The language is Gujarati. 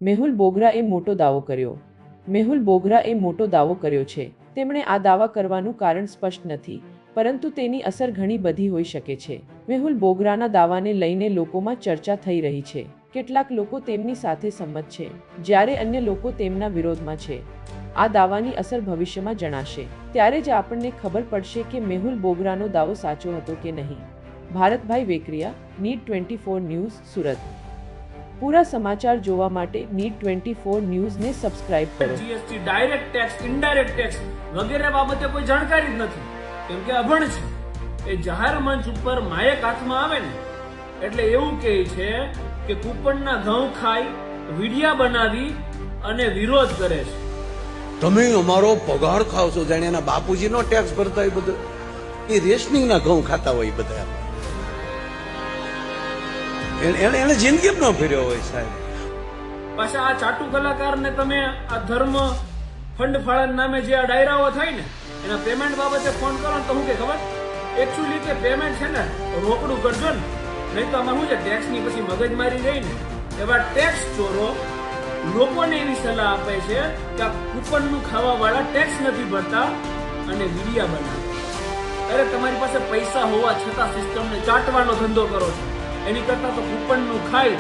મેહુલ બોગરાએ મોટો દાવો કર્યો. મેહુલ બોગરાએ મોટો દાવો કર્યો છે. તેમણે આ દાવા કરવાનું કારણ સ્પષ્ટ નથી, પરંતુ તેની અસર ઘણી બધી હોઈ શકે છે. મેહુલ બોગરાના દાવાને લઈને લોકોમાં ચર્ચા થઈ રહી છે. કેટલાક લોકો તેમની સાથે સંમત છે, જ્યારે અન્ય લોકો તેમના વિરોધમાં છે. આ દાવાની અસર ભવિષ્યમાં જણાશે. ત્યારે જ આપણને ખબર પડશે કે મેહુલ બોગરાનો દાવો સાચો હતો કે નહીં. Bharatbhai Vekariya, need 24 news, Surat. પૂરા સમાચાર જોવા માટે નીડ 24 ન્યૂઝને સબસ્ક્રાઇબ કરો. GST, direct tax, indirect tax વગેરે બાબતે કોઈ જાણકારી જ નથી, કેમ કે અભણ છે. એ જાહેર મંચ ઉપર માયક હાથમાં આવે ને એટલે એવું કહે છે કે કૂપનના ઘઉં ખાઈ વિડિયા બનાવી અને વિરોધ કરે છે. તમે અમારો પગાર ખાવ છો, જાણે એના બાપુજીનો ટેક્સ ભરતા હોય. બધું એ રેશનિંગના ઘઉં ખાતા હોય બધા. એને જિંદગી ન ફેર્યો હોય સાહેબ. પાછા આ ચાટુ કલાકારને તમે આ ધર્મ ફંડ ફાળા નામે જે આ ડાયરાઓ થાય ને એના પેમેન્ટ બાબતે ફોન કરો ને તો હું કે ખબર, એકચ્યુઅલી કે પેમેન્ટ છે ને રોકડું કરજો ને, નહીં તો આમાં શું છે ટેક્સની પછી મગજમારી રહી ને. એવા ટેક્સ ચોરો લોકોને એવી સલાહ આપે છે કે આ કૂપનનું ખાવા વાળા ટેક્સ નથી ભરતા અને વિડિયા બનાવે. અરે તમારી પાસે પૈસા હોવા છતાં સિસ્ટમને ચાટવાનો ધંધો કરો છો, એની કરતા તો કૂપનનું ખાઈ